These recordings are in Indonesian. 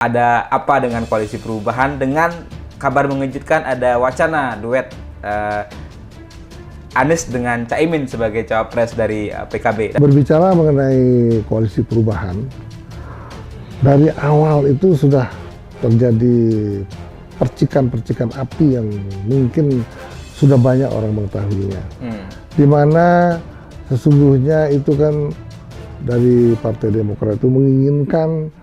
Ada apa dengan koalisi perubahan dengan kabar mengejutkan ada wacana duet Anies dengan Caimin sebagai cawapres dari PKB. Berbicara mengenai koalisi perubahan, dari awal itu sudah terjadi percikan-percikan api yang mungkin sudah banyak orang mengetahuinya. Di mana sesungguhnya itu kan dari Partai Demokrat itu menginginkan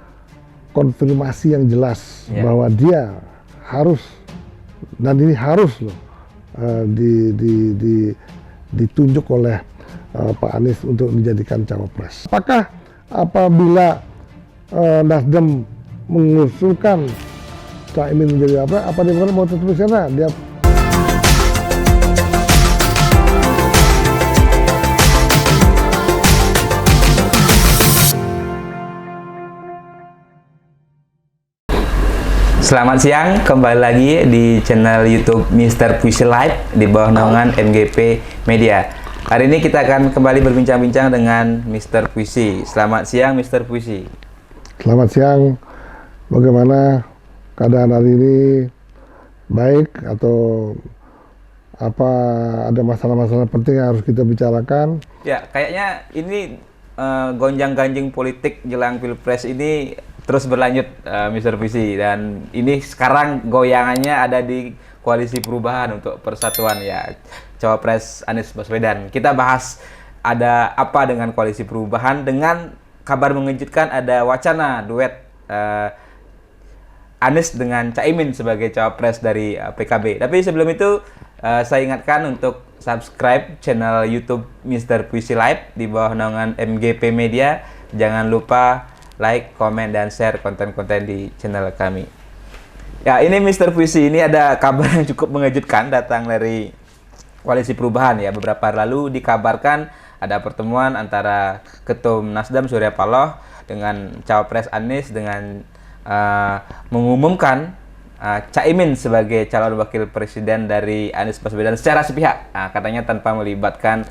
konfirmasi yang jelas bahwa dia harus, dan ini harus loh, ditunjuk oleh Pak Anies untuk dijadikan cawapres. Apakah apabila Nasdem mengusulkan Caimin menjadi apa Demokrat mau tetap di sana? Dia Selamat siang, kembali lagi di channel YouTube Mr. Puisi Live di bawah naungan MGP Media. Hari ini kita akan kembali berbincang-bincang dengan Mr. Puisi. Selamat siang, Mr. Puisi. Selamat siang. Bagaimana keadaan hari ini? Baik atau apa ada masalah-masalah penting yang harus kita bicarakan? Ya, kayaknya ini gonjang-ganjing politik jelang Pilpres ini terus berlanjut, Mr. Puisi, dan ini sekarang goyangannya ada di koalisi perubahan untuk persatuan ya, cawapres Anies Baswedan. Kita bahas ada apa dengan koalisi perubahan dengan kabar mengejutkan ada wacana duet Anies dengan Caimin sebagai cawapres dari PKB. Tapi sebelum itu saya ingatkan untuk subscribe channel YouTube Mr. Puisi Live di bawah naungan MGP Media. Jangan lupa like, komen, dan share konten-konten di channel kami. Ya, ini Mr. Puisi, ini ada kabar yang cukup mengejutkan datang dari koalisi perubahan ya. Beberapa hari lalu dikabarkan ada pertemuan antara Ketum Nasdem Surya Paloh dengan cawapres Anies dengan mengumumkan Caimin sebagai calon wakil presiden dari Anies Baswedan secara sepihak. Katanya tanpa melibatkan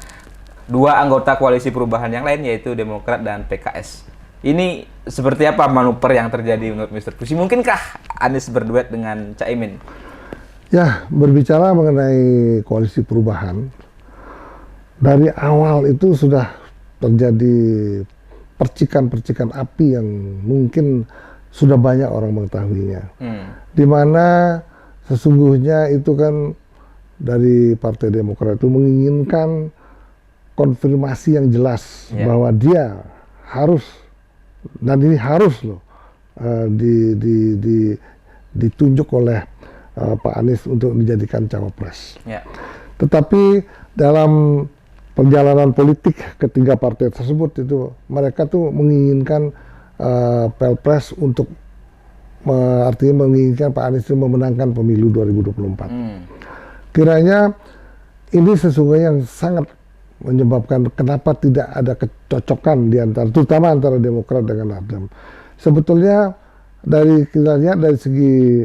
dua anggota koalisi perubahan yang lain, yaitu Demokrat dan PKS. Ini seperti apa manuver yang terjadi menurut Mr. Puisi? Mungkinkah Anies berduet dengan Caimin? Ya, berbicara mengenai koalisi perubahan, dari awal itu sudah terjadi percikan-percikan api yang mungkin sudah banyak orang mengetahuinya. Di mana sesungguhnya itu kan dari Partai Demokrat itu menginginkan konfirmasi yang jelas bahwa dia harus, dan ini harus loh, ditunjuk oleh Pak Anies untuk dijadikan cawapres. Tetapi dalam perjalanan politik ketiga partai tersebut itu mereka tuh menginginkan Pilpres untuk artinya menginginkan Pak Anies itu memenangkan pemilu 2024. Kiranya ini sesungguhnya yang sangat menyebabkan kenapa tidak ada kecocokan di antara, terutama antara Demokrat dengan Nasdem. Sebetulnya dari kita lihat dari segi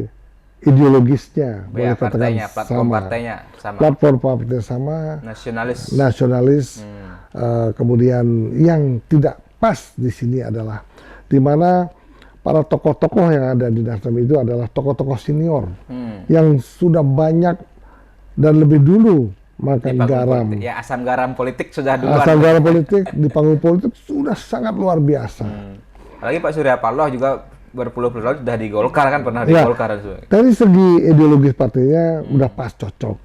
ideologisnya, boleh katakan platform partainya sama, nasionalis. Kemudian yang tidak pas di sini adalah di mana para tokoh-tokoh yang ada di Nasdem itu adalah tokoh-tokoh senior yang sudah banyak dan lebih dulu makan garam. Ya, asam garam politik sudah duluan. Asam garam politik di panggung politik sudah sangat luar biasa. Apalagi Pak Surya Paloh juga berpuluh-puluh tahun sudah di Golkar kan, pernah di Golkar. Dari segi ideologis partainya udah pas cocok.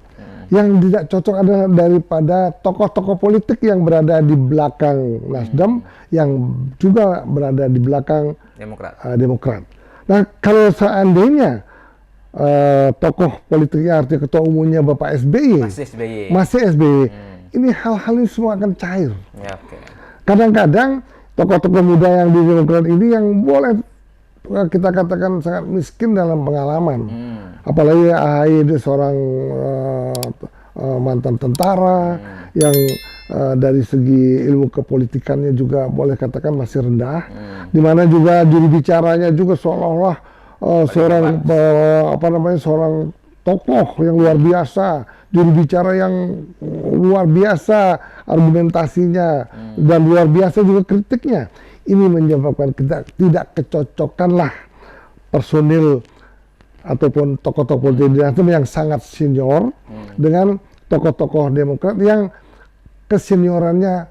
Yang tidak cocok adalah daripada tokoh-tokoh politik yang berada di belakang Nasdem, yang juga berada di belakang Demokrat. Nah, kalau seandainya tokoh politiknya artinya ketua umumnya Bapak SBY, masih SBY, ini hal-hal ini semua akan cair. Kadang-kadang tokoh-tokoh muda yang di Demokrat ini yang boleh kita katakan sangat miskin dalam pengalaman, apalagi AHY dia seorang mantan tentara yang dari segi ilmu kepolitikannya juga boleh katakan masih rendah, dimana juga juru bicaranya juga seolah-olah seorang seorang tokoh yang luar biasa, juru bicara yang luar biasa argumentasinya dan luar biasa juga kritiknya. Ini menyebabkan tidak kecocokanlah personil ataupun tokoh-tokoh politik di Nasdem yang sangat senior dengan tokoh-tokoh Demokrat yang keseniorannya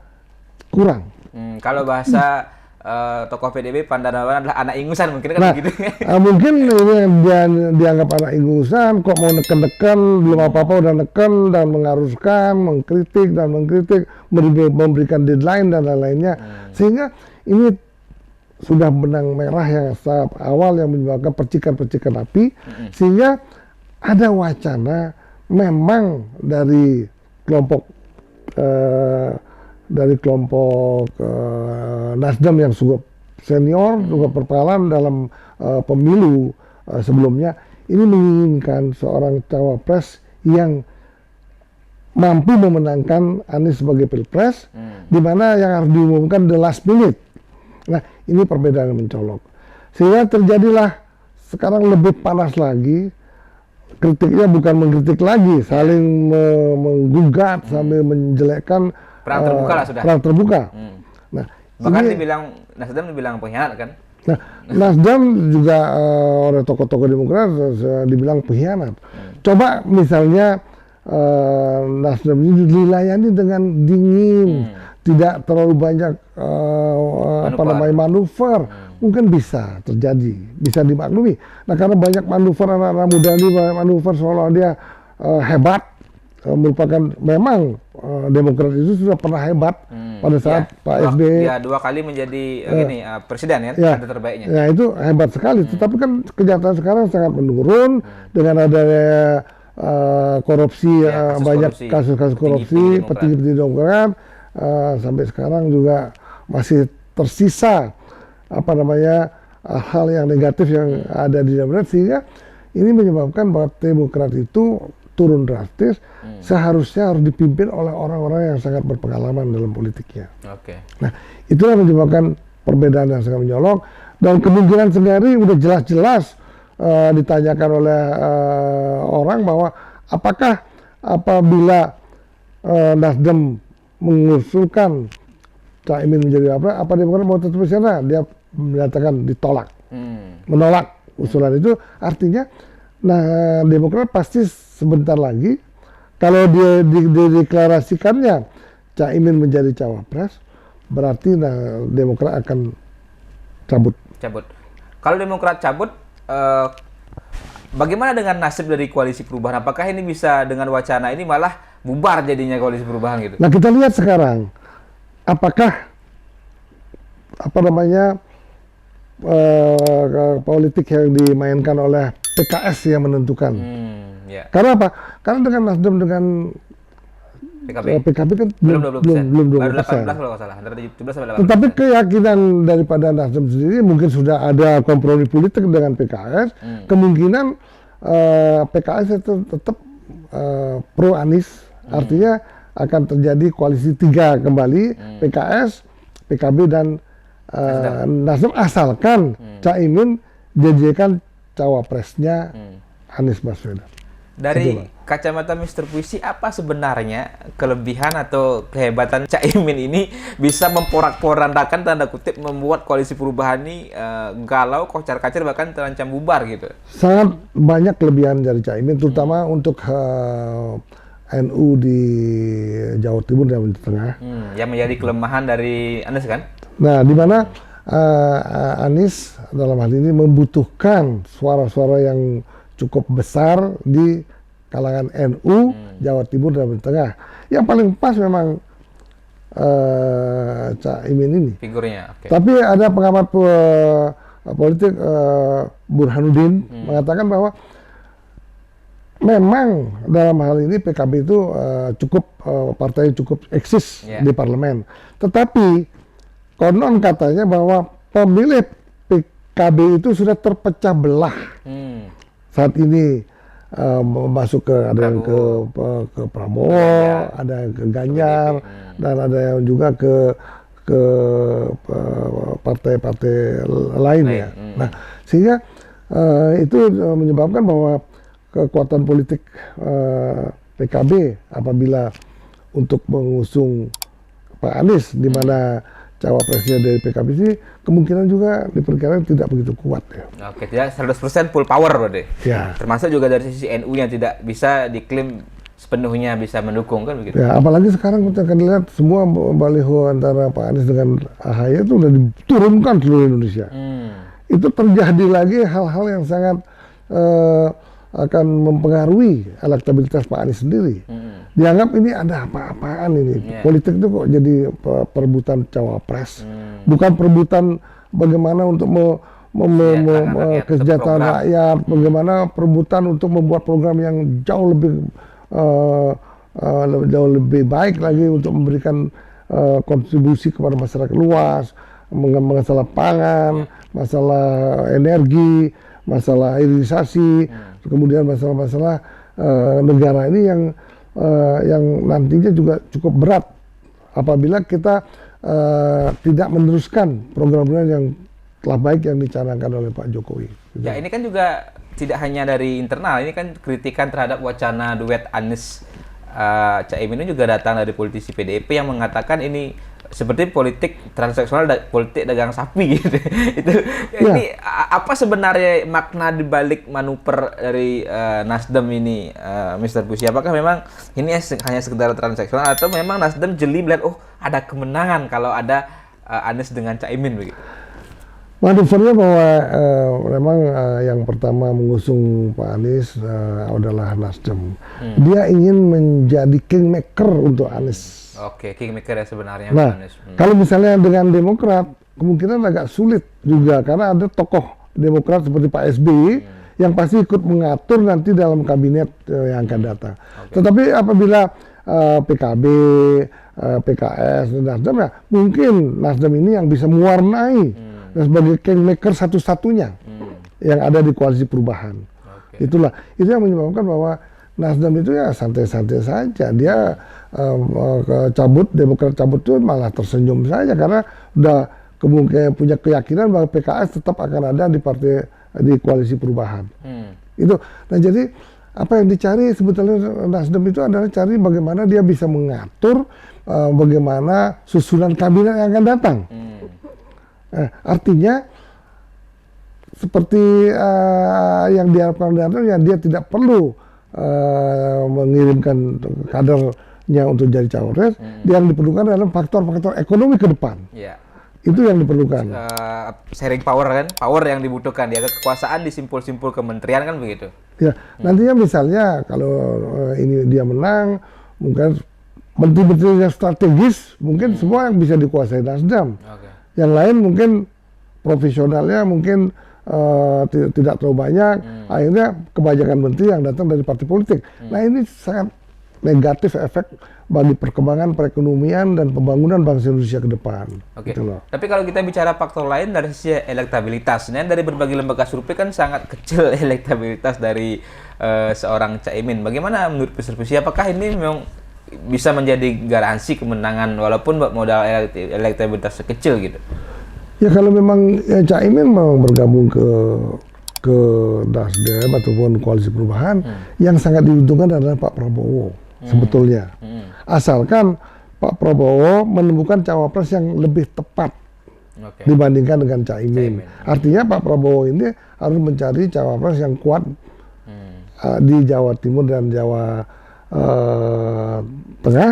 kurang. Kalau bahasa tokoh PDB Pandanawan adalah anak ingusan mungkin kan begitu. Mungkin ini yang dianggap anak ingusan, kok mau neken-neken, belum apa-apa udah neken dan mengharuskan, mengkritik, memberikan deadline dan lain-lainnya. Sehingga ini sudah benang merah yang tahap awal yang menyebabkan percikan-percikan api, sehingga ada wacana memang dari kelompok Nasdem yang cukup senior, juga berpengalaman dalam pemilu sebelumnya, ini menginginkan seorang cawapres yang mampu memenangkan Anies sebagai pilpres, di mana yang harus diumumkan the last minute. Nah, ini perbedaan yang mencolok. Sehingga terjadilah sekarang lebih panas lagi, kritiknya bukan mengkritik lagi, saling menggugat, sambil menjelekkan. Perang terbuka lah sudah. Perang terbuka. Nah, bahkan Nasdem dibilang pengkhianat kan? Nah, Nasdem juga oleh tokoh-tokoh Demokrat dibilang pengkhianat. Coba misalnya Nasdem ini dilayani dengan dingin, tidak terlalu banyak manuver, mungkin bisa terjadi, bisa dimaklumi. Nah, karena banyak manuver anak-anak muda ini, banyak manuver seolah dia hebat, merupakan memang Demokrat itu sudah pernah hebat pada saat Pak SBY. Ya, 2 kali menjadi presiden ya, terbaiknya. Ya, itu hebat sekali. Tetapi kan kenyataan sekarang sangat menurun dengan adanya korupsi, banyak kasus-kasus korupsi, petinggi-petinggi Demokrat. Sampai sekarang juga masih tersisa hal yang negatif yang ada di Demokrat, sehingga ini menyebabkan bahwa Demokrat itu turun drastis. Seharusnya harus dipimpin oleh orang-orang yang sangat berpengalaman dalam politiknya. Nah, itulah menyebabkan perbedaan yang sangat menyolok, dan kemungkinan sendiri udah jelas-jelas ditanyakan oleh orang bahwa apakah apabila Nasdem mengusulkan Cak Imin menjadi apa Demokrat mau tetap di sana, dia menyatakan ditolak, menolak usulan itu. Artinya, Demokrat pasti sebentar lagi, kalau dia dideklarasikannya Cak Imin menjadi cawapres, berarti Demokrat akan cabut. Kalau Demokrat cabut, bagaimana dengan nasib dari koalisi perubahan? Apakah ini bisa dengan wacana ini malah bubar jadinya koalisi perubahan gitu? Nah, kita lihat sekarang apakah politik yang dimainkan oleh PKS yang menentukan. Karena apa? Karena dengan Nasdem dengan PKB kan belum 20%. Kalau nggak salah, dari 17 sampai 18%. Tetapi keyakinan daripada Nasdem sendiri mungkin sudah ada kompromi politik dengan PKS. Kemungkinan PKS itu tetap pro Anies. Artinya akan terjadi koalisi 3 kembali, PKS, PKB dan Nasdem, asalkan Cak Imin jadikan cawapresnya Anies Baswedan. Dari kacamata Mr. Puisi, apa sebenarnya kelebihan atau kehebatan Cak Imin ini bisa memporak-porandakan, tanda kutip, membuat koalisi perubahan ini galau, kocar-kacir, bahkan terancam bubar gitu? Sangat banyak kelebihan dari Cak Imin, terutama untuk NU di Jawa Timur dan Jawa Tengah. Yang menjadi kelemahan dari Anies kan? Nah, di mana Anies dalam hal ini membutuhkan suara-suara yang cukup besar di kalangan NU, Jawa Timur dan Jawa Tengah. Yang paling pas memang Cak Imin ini. Figurnya. Tapi ada pengamat politik Burhanuddin mengatakan bahwa memang dalam hal ini PKB itu partai cukup eksis di parlemen. Tetapi konon katanya bahwa pemilih PKB itu sudah terpecah belah. Saat ini masuk ke ada yang ke Prabowo, ada yang ke Ganjar, dan ada yang juga ke partai-partai lain ya. Nah, sehingga itu menyebabkan bahwa kekuatan politik PKB apabila untuk mengusung Pak Anies, di mana cawapresnya dari PKB sih kemungkinan juga diperkirakan tidak begitu kuat ya. Oke, tidak 100% full power berarti. Ya. Termasuk juga dari sisi NU yang tidak bisa diklaim sepenuhnya bisa mendukung kan begitu. Ya, apalagi sekarang kita akan lihat semua baliho antara Pak Anies dengan AHY itu udah diturunkan seluruh Indonesia. Itu terjadi lagi hal-hal yang sangat akan mempengaruhi elektabilitas Pak Anies sendiri. Dianggap ini ada apa-apaan ini. Politik itu kok jadi perebutan cawapres. Bukan perebutan bagaimana untuk kesejahteraan rakyat, bagaimana perebutan untuk membuat program yang jauh lebih baik lagi untuk memberikan kontribusi kepada masyarakat luas, masalah pangan, masalah energi, masalah hilirisasi, kemudian masalah-masalah negara ini yang nantinya juga cukup berat apabila kita tidak meneruskan program-program yang telah baik yang dicanangkan oleh Pak Jokowi. Ya, ini kan juga tidak hanya dari internal, ini kan kritikan terhadap wacana duet Anies Caimin ini juga datang dari politisi PDIP yang mengatakan ini seperti politik transaksional, politik dagang sapi gitu. Itu ini apa sebenarnya makna dibalik manuver dari Nasdem ini, Mr. Puisi? Apakah memang ini hanya sekedar transaksional atau memang Nasdem jeli melihat ada kemenangan kalau ada Anies dengan Caimin begitu? Manuvernya bahwa memang yang pertama mengusung Pak Anies adalah Nasdem. Dia ingin menjadi kingmaker untuk Anies. Oke, kingmaker ya sebenarnya. Nah, kalau misalnya dengan Demokrat, kemungkinan agak sulit juga karena ada tokoh Demokrat seperti Pak SBY yang pasti ikut mengatur nanti dalam kabinet yang akan datang. Tetapi apabila PKB, PKS, dan Nasdem, ya mungkin Nasdem ini yang bisa mewarnai sebagai kingmaker satu-satunya yang ada di koalisi perubahan. Itulah, itu yang menyebabkan bahwa Nasdem itu ya santai-santai saja. Dia Demokrat cabut itu malah tersenyum saja karena udah kemungkinan punya keyakinan bahwa PKS tetap akan ada di koalisi perubahan. Itu. Nah, jadi apa yang dicari sebetulnya Nasdem itu adalah cari bagaimana dia bisa mengatur bagaimana susunan kabinet yang akan datang. Artinya seperti yang diharapkan ya dia tidak perlu mengirimkan kadernya untuk jadi cawapres. Yang diperlukan adalah faktor-faktor ekonomi ke depan. Itu yang diperlukan. Sharing power kan, power yang dibutuhkan dia kekuasaan di simpul-simpul kementerian kan begitu. Ya, nantinya misalnya kalau ini dia menang, mungkin menteri-menteri yang strategis mungkin semua yang bisa dikuasai Nasdem. Yang lain mungkin profesionalnya mungkin tidak terlalu banyak, akhirnya kebanyakan menteri yang datang dari partai politik. Nah, ini sangat negatif efek bagi perkembangan perekonomian dan pembangunan bangsa Indonesia ke depan. Gitu loh. Tapi kalau kita bicara faktor lain dari sisi elektabilitas, dari berbagai lembaga survei kan sangat kecil elektabilitas dari seorang Caimin. Bagaimana menurut Mr. Puisi? Apakah ini memang bisa menjadi garansi kemenangan walaupun modal elektabilitas kecil gitu? Ya kalau memang Caimin mau bergabung ke Nasdem ataupun koalisi perubahan, yang sangat diuntungkan adalah Pak Prabowo sebetulnya. Asalkan Pak Prabowo menemukan cawapres yang lebih tepat dibandingkan dengan Caimin. Artinya Pak Prabowo ini harus mencari cawapres yang kuat di Jawa Timur dan Jawa Tengah,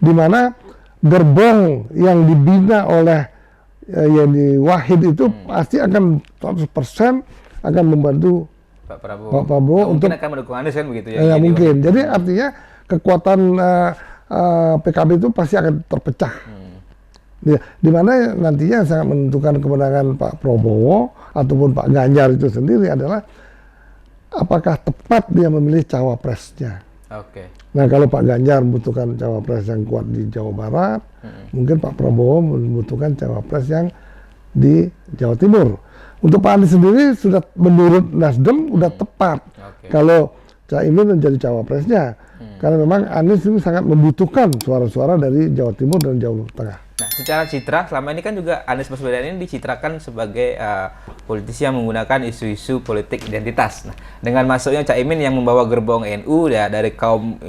di mana gerbong yang dibina oleh Yeni Wahid itu pasti akan 100% akan membantu Pak Prabowo untuk akan mendukung Anies kan begitu ya? Mungkin. Jadi artinya kekuatan PKB itu pasti akan terpecah. Di mana nantinya sangat menentukan kemenangan Pak Prabowo ataupun Pak Ganjar itu sendiri adalah apakah tepat dia memilih cawapresnya. Nah, kalau Pak Ganjar membutuhkan cawapres yang kuat di Jawa Barat, mungkin Pak Prabowo membutuhkan cawapres yang di Jawa Timur. Untuk Pak Anies sendiri sudah menurut Nasdem sudah tepat kalau Caimin menjadi cawapresnya, karena memang Anies ini sangat membutuhkan suara-suara dari Jawa Timur dan Jawa Tengah. Nah, secara citra selama ini kan juga Anies Baswedan ini dicitrakan sebagai politisi yang menggunakan isu-isu politik identitas. Nah, dengan masuknya Caimin yang membawa gerbong NU ya dari kaum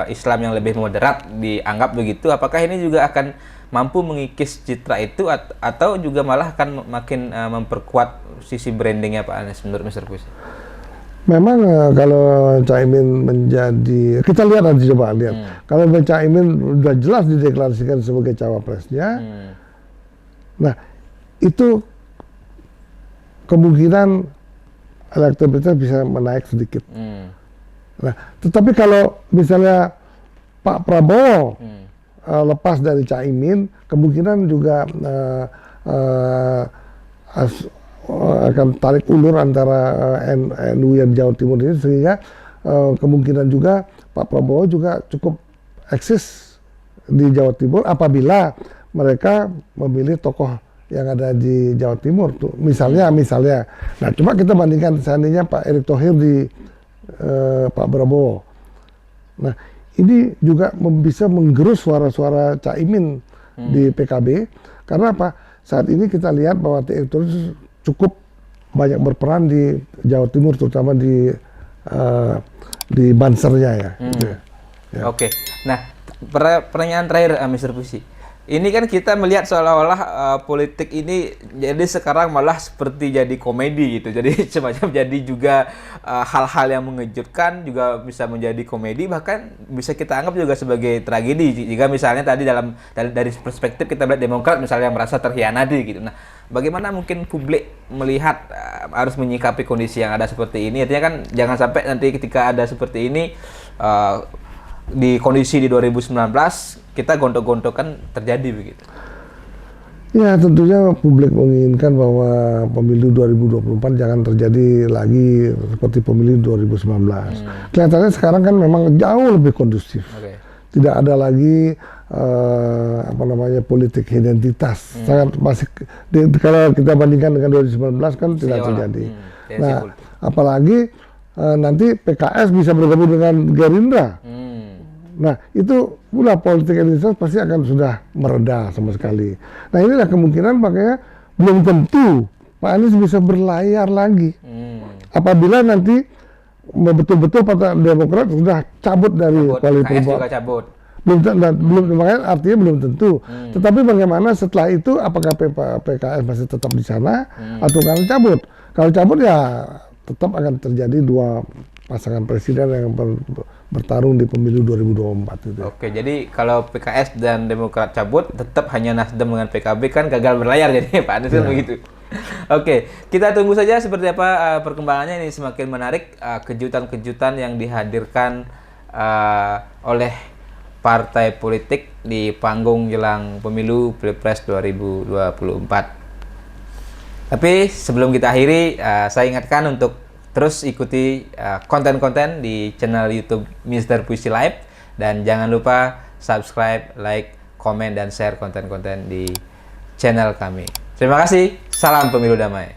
Islam yang lebih moderat dianggap begitu, apakah ini juga akan mampu mengikis citra itu atau juga malah akan makin memperkuat sisi brandingnya Pak Anies menurut Mr. Puisi? Memang kalau Caimin menjadi, kita lihat nanti, coba lihat. Kalau Caimin sudah jelas dideklarasikan sebagai cawapresnya, nah itu kemungkinan elektabilitas bisa menaik sedikit. Nah, tetapi kalau misalnya Pak Prabowo lepas dari Caimin, kemungkinan juga akan tarik ulur antara NU yang Jawa Timur ini, sehingga kemungkinan juga Pak Prabowo juga cukup eksis di Jawa Timur apabila mereka memilih tokoh yang ada di Jawa Timur tuh, misalnya. Nah, coba kita bandingkan seandainya Pak Erick Thohir di Pak Prabowo. Nah, ini juga bisa menggerus suara-suara Caimin di PKB, karena apa? Saat ini kita lihat bahwa Erick Thohir cukup banyak berperan di Jawa Timur, terutama di Bansernya ya. Gitu ya. Oke. Nah, pertanyaan terakhir, Mr. Puisi. Ini kan kita melihat seolah-olah politik ini jadi sekarang malah seperti jadi komedi gitu. Jadi semacam jadi juga hal-hal yang mengejutkan juga bisa menjadi komedi, bahkan bisa kita anggap juga sebagai tragedi. Jika misalnya tadi dari perspektif kita melihat Demokrat misalnya yang merasa terhianati gitu. Nah, bagaimana mungkin publik melihat harus menyikapi kondisi yang ada seperti ini? Artinya kan jangan sampai nanti ketika ada seperti ini di kondisi di 2019 kita gontok-gontokan terjadi begitu. Ya, tentunya publik menginginkan bahwa pemilu 2024 jangan terjadi lagi seperti pemilu 2019. Kelihatannya sekarang kan memang jauh lebih kondusif. Tidak ada lagi politik identitas. Sangat masih kalau kita bandingkan dengan 2019 kan tidak terjadi. Nah, apalagi nanti PKS bisa bergabung dengan Gerindra. Nah, itu pula politik identitas pasti akan sudah mereda sama sekali. Nah, inilah kemungkinan, makanya belum tentu Pak Anies bisa berlayar lagi. Apabila nanti betul-betul Partai Demokrat sudah cabut dari koalisi perubahan. Makanya artinya belum tentu. Tetapi bagaimana setelah itu, apakah PKS masih tetap di sana atau kalau cabut? Kalau cabut ya tetap akan terjadi dua pasangan presiden yang bertarung di pemilu 2024 itu. Oke, jadi kalau PKS dan Demokrat cabut, tetap hanya Nasdem dengan PKB kan gagal berlayar jadi Pak Anies kan begitu. Oke, kita tunggu saja seperti apa perkembangannya. Ini semakin menarik, kejutan-kejutan yang dihadirkan oleh partai politik di panggung jelang pemilu Pilpres 2024. Tapi sebelum kita akhiri, saya ingatkan untuk terus ikuti konten-konten di channel YouTube Mr. Puisi Live, dan jangan lupa subscribe, like, komen, dan share konten-konten di channel kami. Terima kasih. Salam pemilu damai.